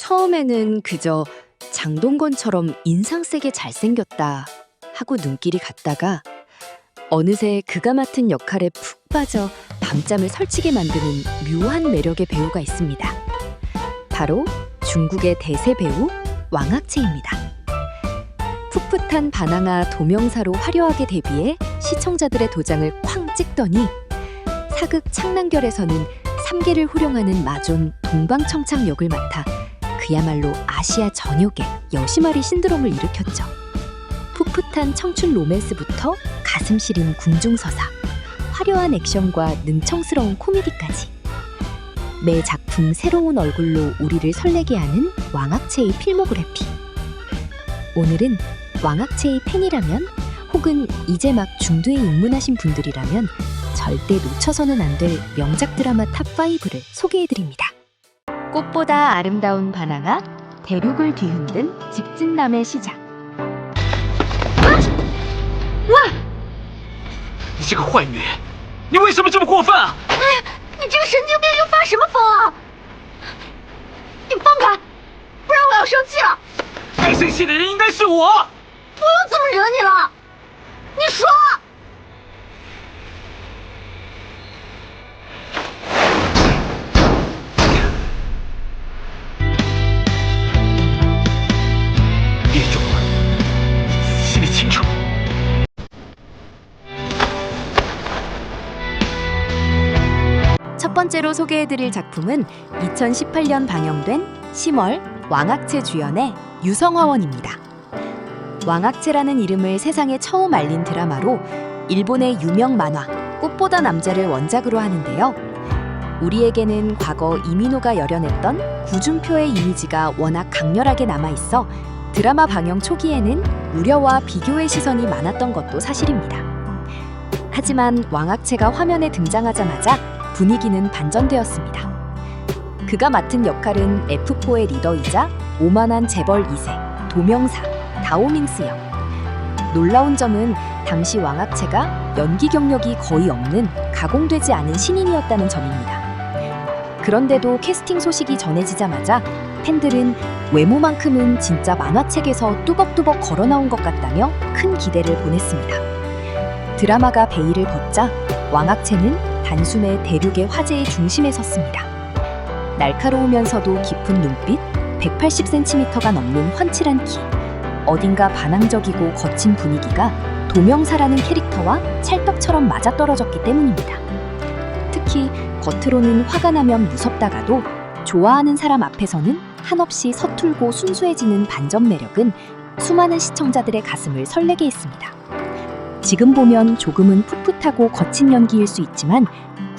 처음에는 그저 장동건처럼 인상 세게 잘생겼다 하고 눈길이 갔다가 어느새 그가 맡은 역할에 푹 빠져 밤잠을 설치게 만드는 묘한 매력의 배우가 있습니다. 바로 중국의 대세 배우 왕학채입니다. 풋풋한 반항아 도명사로 화려하게 데뷔해 시청자들의 도장을 쾅 찍더니 사극 창난결에서는 삼계를 호령하는 마존 동방청창 역을 맡아 그야말로 아시아 전역에 여심아리 신드롬을 일으켰죠. 풋풋한 청춘 로맨스부터 가슴 시린 궁중서사, 화려한 액션과 능청스러운 코미디까지 매 작품 새로운 얼굴로 우리를 설레게 하는 왕학채의 필모그래피. 오늘은 왕학채의 팬이라면 혹은 이제 막 중도에 입문하신 분들이라면 절대 놓쳐서는 안 될 명작 드라마 탑5를 소개해드립니다. 꽃보다 아름다운 반항아, 대륙을 뒤흔든 직진남의 시작. 你这个坏女人，你为什么这么过分啊？你这个神经病又发什么疯啊！你放开，不然我要生气了。该生气的人应该是我。我又怎么惹你了？你说。别装了，心里清楚。 첫 번째로 소개해드릴 작품은 2018년 방영된 심월 왕학채 주연의 유성화원입니다. 왕학채라는 이름을 세상에 처음 알린 드라마로 일본의 유명 만화 꽃보다 남자를 원작으로 하는데요. 우리에게는 과거 이민호가 열연했던 구준표의 이미지가 워낙 강렬하게 남아있어 드라마 방영 초기에는 우려와 비교의 시선이 많았던 것도 사실입니다. 하지만 왕학채가 화면에 등장하자마자 분위기는 반전되었습니다. 그가 맡은 역할은 F4의 리더이자 오만한 재벌 2세, 도명사, 다오밍스 역. 놀라운 점은 당시 왕학채가 연기 경력이 거의 없는 가공되지 않은 신인이었다는 점입니다. 그런데도 캐스팅 소식이 전해지자마자 팬들은 외모만큼은 진짜 만화책에서 뚜벅뚜벅 걸어나온 것 같다며 큰 기대를 보냈습니다. 드라마가 베일을 벗자 왕학채는 단숨에 대륙의 화제의 중심에 섰습니다. 날카로우면서도 깊은 눈빛, 180cm가 넘는 훤칠한 키, 어딘가 반항적이고 거친 분위기가 도명사라는 캐릭터와 찰떡처럼 맞아떨어졌기 때문입니다. 특히 겉으로는 화가 나면 무섭다가도 좋아하는 사람 앞에서는 한없이 서툴고 순수해지는 반전 매력은 수많은 시청자들의 가슴을 설레게 했습니다. 지금 보면 조금은 풋풋하고 거친 연기일 수 있지만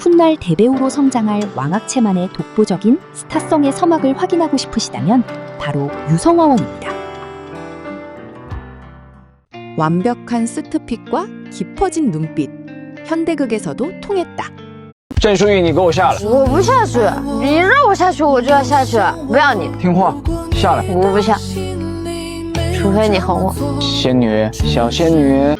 훗날 대배우로 성장할 왕학채만의 독보적인 스타성의 서막을 확인하고 싶으시다면 바로 유성화원입니다. 완벽한 스트핏과 깊어진 눈빛, 현대극에서도 통했다. 郑书玉，你给我下来！我不下去，你让我下去我就要下去，不要你。听话，下来！我不下，除非你哄我。仙女，小仙女。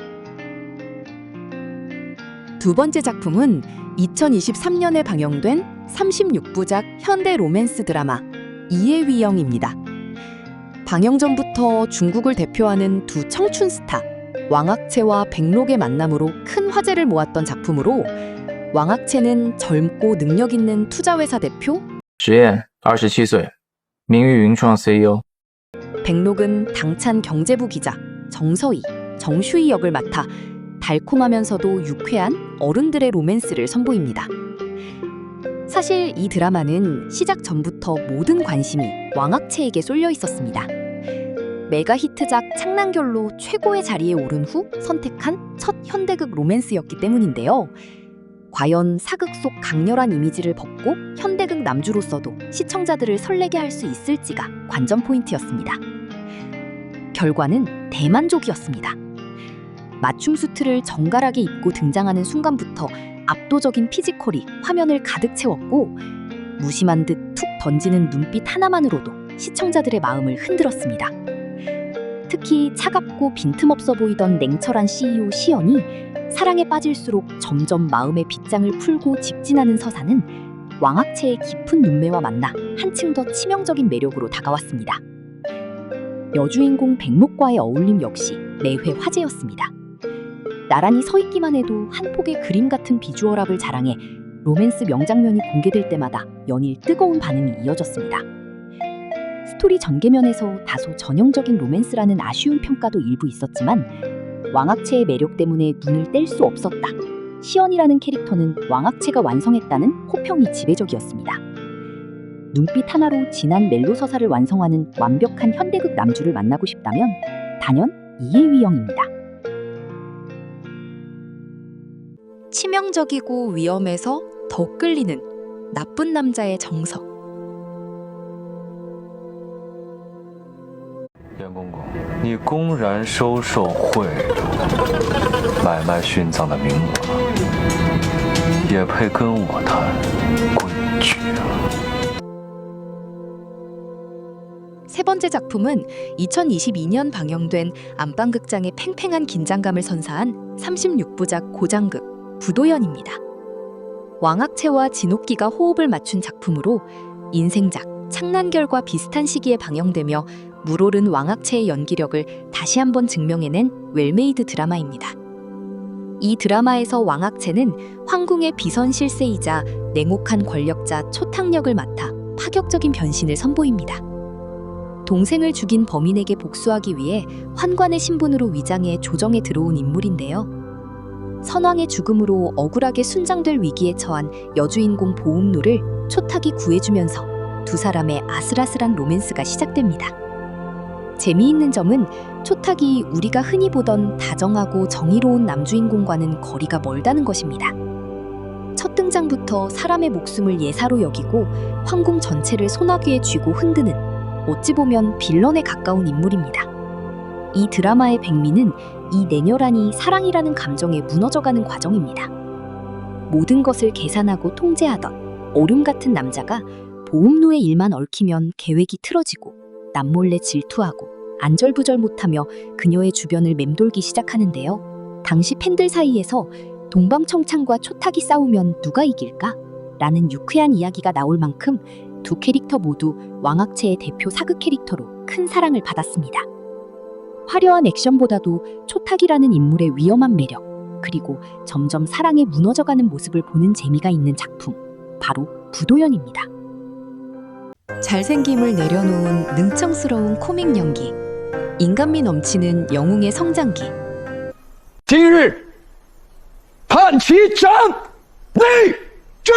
두 번째 작품은 2023년에 방영된 36부작 현대 로맨스 드라마 이의 위영입니다. 방영 전부터 중국을 대표하는 두 청춘 스타 왕학채와 백록의 만남으로 큰 화제를 모았던 작품으로 왕학채는 젊고 능력 있는 투자회사 대표 实验27岁，名誉云创 CEO。 백록은 당찬 경제부 기자 정서희, 정슈희 역을 맡아 달콤하면서도 유쾌한 어른들의 로맨스를 선보입니다. 사실 이 드라마는 시작 전부터 모든 관심이 왕학채에게 쏠려 있었습니다. 메가 히트작 창난결로 최고의 자리에 오른 후 선택한 첫 현대극 로맨스였기 때문인데요. 과연 사극 속 강렬한 이미지를 벗고 현대극 남주로서도 시청자들을 설레게 할 수 있을지가 관전 포인트였습니다. 결과는 대만족이었습니다. 맞춤 수트를 정갈하게 입고 등장하는 순간부터 압도적인 피지컬이 화면을 가득 채웠고 무심한 듯 툭 던지는 눈빛 하나만으로도 시청자들의 마음을 흔들었습니다. 특히 차갑고 빈틈없어 보이던 냉철한 CEO 시연이 사랑에 빠질수록 점점 마음의 빗장을 풀고 직진하는 서사는 왕학채의 깊은 눈매와 만나 한층 더 치명적인 매력으로 다가왔습니다. 여주인공 백목과의 어울림 역시 매회 화제였습니다. 나란히 서 있기만 해도 한 폭의 그림 같은 비주얼업을 자랑해 로맨스 명장면이 공개될 때마다 연일 뜨거운 반응이 이어졌습니다. 스토리 전개면에서 다소 전형적인 로맨스라는 아쉬운 평가도 일부 있었지만 왕학채의 매력 때문에 눈을 뗄 수 없었다. 시연이라는 캐릭터는 왕학채가 완성했다는 호평이 지배적이었습니다. 눈빛 하나로 진한 멜로 서사를 완성하는 완벽한 현대극 남주를 만나고 싶다면 단연 이혜위영입니다. 치명적이고 위험해서 더 끌리는 나쁜 남자의 정석. 袁公公，你公然收受贿赂，买卖殉葬的名马，也配跟我谈规矩啊？ 세 번째 작품은 2022년 방영된 안방극장의 팽팽한 긴장감을 선사한 36부작 고장극 부도연입니다. 왕학채와 진옥기가 호흡을 맞춘 작품으로 인생작 창난결과 비슷한 시기에 방영되며 물오른 왕학채의 연기력을 다시 한번 증명해낸 웰메이드 드라마입니다. 이 드라마에서 왕학채는 황궁의 비선 실세이자 냉혹한 권력자 초탁역을 맡아 파격적인 변신을 선보입니다. 동생을 죽인 범인에게 복수하기 위해 환관의 신분으로 위장해 조정에 들어온 인물인데요. 선왕의 죽음으로 억울하게 순장될 위기에 처한 여주인공 보음루를 초탁이 구해주면서 두 사람의 아슬아슬한 로맨스가 시작됩니다. 재미있는 점은 초탁이 우리가 흔히 보던 다정하고 정의로운 남주인공과는 거리가 멀다는 것입니다. 첫 등장부터 사람의 목숨을 예사로 여기고 황궁 전체를 소나귀에 쥐고 흔드는 어찌 보면 빌런에 가까운 인물입니다. 이 드라마의 백미는 이 냉혈한이 사랑이라는 감정에 무너져가는 과정입니다. 모든 것을 계산하고 통제하던 얼음 같은 남자가 보음루의 일만 얽히면 계획이 틀어지고 남몰래 질투하고 안절부절 못하며 그녀의 주변을 맴돌기 시작하는데요. 당시 팬들 사이에서 동방청창과 초탁이 싸우면 누가 이길까? 라는 유쾌한 이야기가 나올 만큼 두 캐릭터 모두 왕학채의 대표 사극 캐릭터로 큰 사랑을 받았습니다. 화려한 액션보다도 초탁이라는 인물의 위험한 매력, 그리고 점점 사랑에 무너져가는 모습을 보는 재미가 있는 작품, 바로 부도연입니다. 잘생김을 내려놓은 능청스러운 코믹 연기, 인간미 넘치는 영웅의 성장기. 今日判其斩，内决。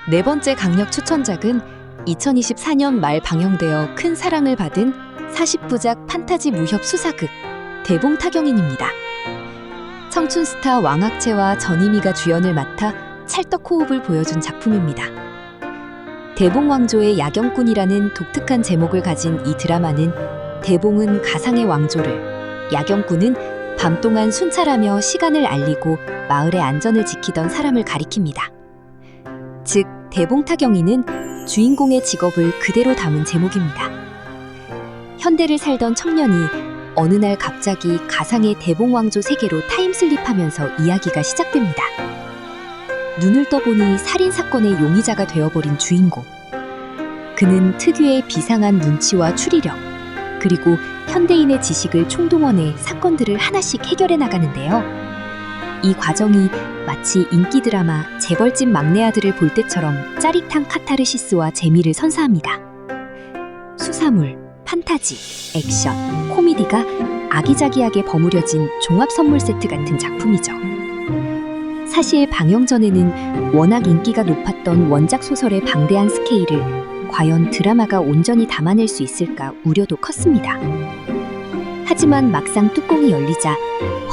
네 번째 강력 추천작은 2024년 말 방영되어 큰 사랑을 받은 40부작 판타지 무협 수사극 대봉타경인입니다. 청춘 스타 왕학채와 전희미가 주연을 맡아 찰떡 호흡을 보여준 작품입니다. 대봉왕조의 야경꾼이라는 독특한 제목을 가진 이 드라마는 대봉은 가상의 왕조를, 야경꾼은 밤 동안 순찰하며 시간을 알리고 마을의 안전을 지키던 사람을 가리킵니다. 즉, 대봉타경인은 주인공의 직업을 그대로 담은 제목입니다. 현대를 살던 청년이 어느 날 갑자기 가상의 대봉왕조 세계로 타임슬립하면서 이야기가 시작됩니다. 눈을 떠보니 살인사건의 용의자가 되어버린 주인공. 그는 특유의 비상한 눈치와 추리력, 그리고 현대인의 지식을 총동원해 사건들을 하나씩 해결해 나가는데요. 이 과정이 마치 인기 드라마 재벌집 막내 아들을 볼 때처럼 짜릿한 카타르시스와 재미를 선사합니다. 수사물, 판타지, 액션, 코미디가 아기자기하게 버무려진 종합 선물 세트 같은 작품이죠. 사실 방영 전에는 워낙 인기가 높았던 원작 소설의 방대한 스케일을 과연 드라마가 온전히 담아낼 수 있을까 우려도 컸습니다. 하지만 막상 뚜껑이 열리자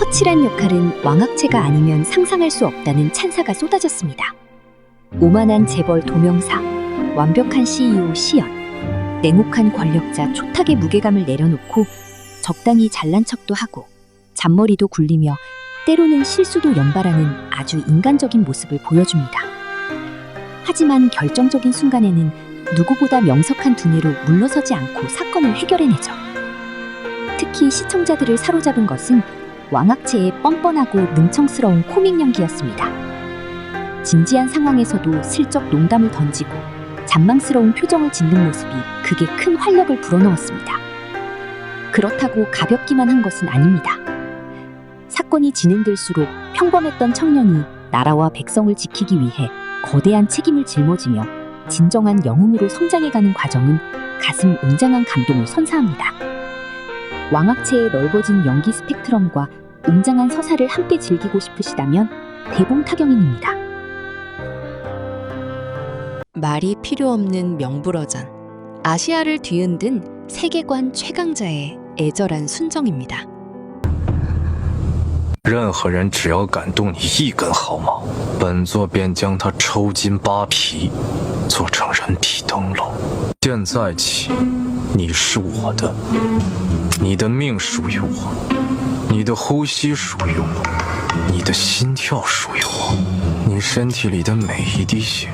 허칠한 역할은 왕학채가 아니면 상상할 수 없다는 찬사가 쏟아졌습니다. 오만한 재벌 도명사, 완벽한 CEO 시연, 냉혹한 권력자 초탁의 무게감을 내려놓고 적당히 잘난 척도 하고 잔머리도 굴리며 때로는 실수도 연발하는 아주 인간적인 모습을 보여줍니다. 하지만 결정적인 순간에는 누구보다 명석한 두뇌로 물러서지 않고 사건을 해결해내죠. 특히 시청자들을 사로잡은 것은 왕학체의 뻔뻔하고 능청스러운 코믹 연기였습니다. 진지한 상황에서도 슬쩍 농담을 던지고 잔망스러운 표정을 짓는 모습이 극에 큰 활력을 불어넣었습니다. 그렇다고 가볍기만 한 것은 아닙니다. 사건이 진행될수록 평범했던 청년이 나라와 백성을 지키기 위해 거대한 책임을 짊어지며 진정한 영웅으로 성장해가는 과정은 가슴 웅장한 감동을 선사합니다. 왕학체의 넓어진 연기 스펙트럼과 웅장한 서사를 함께 즐기고 싶으시다면 대봉타경인입니다. 말이 필요 없는 명불허전. 아시아를 뒤흔든 세계관 최강자의 애절한 순정입니다. 任何人只要敢动你一根毫毛，本座便将他抽筋扒皮，做成人体灯笼。现在起，你是我的，你的命属于我，你的呼吸属于我，你的心跳属于我，你身体里的每一滴血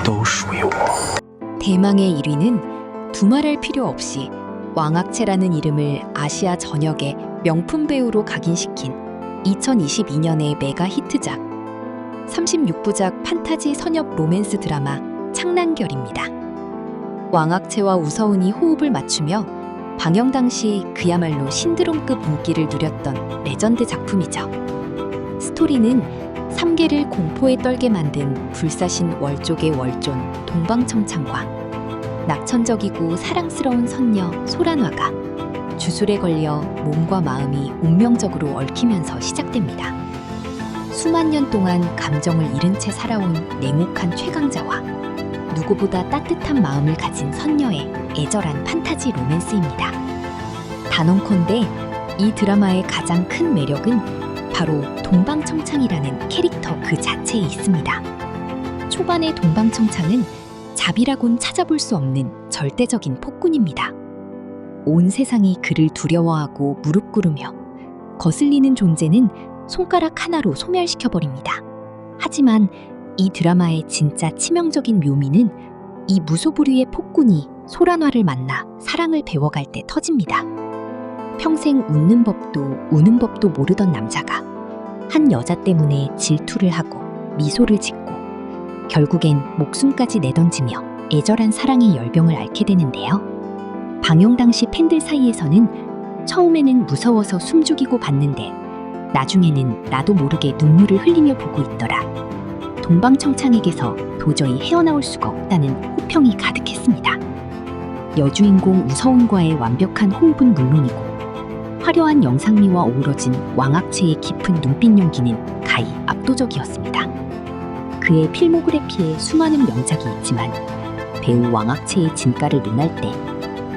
都属于我。 대망의 1위는 두말할 필요 없이 왕학체라는 이름을 아시아 전역의 명품 배우로 각인시킨 2022년의 메가 히트작 36부작 판타지 선협 로맨스 드라마 창난결입니다. 왕학체와 우서운이 호흡을 맞추며 방영 당시 그야말로 신드롬급 인기를 누렸던 레전드 작품이죠. 스토리는 3계를 공포에 떨게 만든 불사신 월족의 월존 동방청창과 낙천적이고 사랑스러운 선녀 소란화가 주술에 걸려 몸과 마음이 운명적으로 얽히면서 시작됩니다. 수만 년 동안 감정을 잃은 채 살아온 냉혹한 최강자와 누구보다 따뜻한 마음을 가진 선녀의 애절한 판타지 로맨스입니다. 단언컨대 이 드라마의 가장 큰 매력은 바로 동방청창이라는 캐릭터 그 자체에 있습니다. 초반의 동방청창은 잡이라곤 찾아볼 수 없는 절대적인 폭군입니다. 온 세상이 그를 두려워하고 무릎 꿇으며 거슬리는 존재는 손가락 하나로 소멸시켜버립니다. 하지만 이 드라마의 진짜 치명적인 묘미는 이 무소불위의 폭군이 소란화를 만나 사랑을 배워갈 때 터집니다. 평생 웃는 법도 우는 법도 모르던 남자가 한 여자 때문에 질투를 하고 미소를 짓고 결국엔 목숨까지 내던지며 애절한 사랑의 열병을 앓게 되는데요. 방영 당시 팬들 사이에서는 처음에는 무서워서 숨죽이고 봤는데 나중에는 나도 모르게 눈물을 흘리며 보고 있더라. 동방청창에게서 도저히 헤어나올 수가 없다는 호평이 가득했습니다. 여주인공 우서운과의 완벽한 호흡은 물론이고 화려한 영상미와 어우러진 왕학체의 깊은 눈빛 연기는 가히 압도적이었습니다. 그의 필모그래피에 수많은 명작이 있지만 배우 왕학체의 진가를 논할 때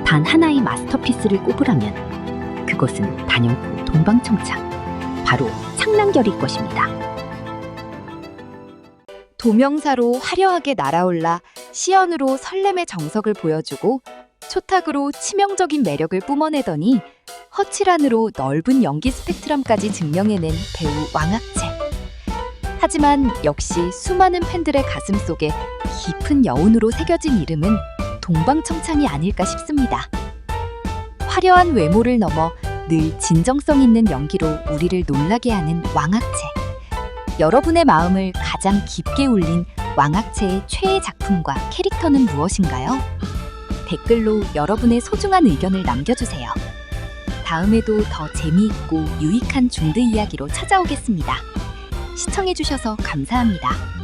단 하나의 마스터피스를 꼽으라면 그것은 단연코 동방청창, 바로 창난결일 것입니다. 도명사로 화려하게 날아올라 시연으로 설렘의 정석을 보여주고 초탁으로 치명적인 매력을 뿜어내더니 허칠한으로 넓은 연기 스펙트럼까지 증명해낸 배우 왕학체. 하지만 역시 수많은 팬들의 가슴 속에 깊은 여운으로 새겨진 이름은 동방청창이 아닐까 싶습니다. 화려한 외모를 넘어 늘 진정성 있는 연기로 우리를 놀라게 하는 왕학체. 여러분의 마음을 가장 깊게 울린 왕학체의 최애 작품과 캐릭터는 무엇인가요? 댓글로 여러분의 소중한 의견을 남겨주세요. 다음에도 더 재미있고 유익한 중드 이야기로 찾아오겠습니다. 시청해주셔서 감사합니다.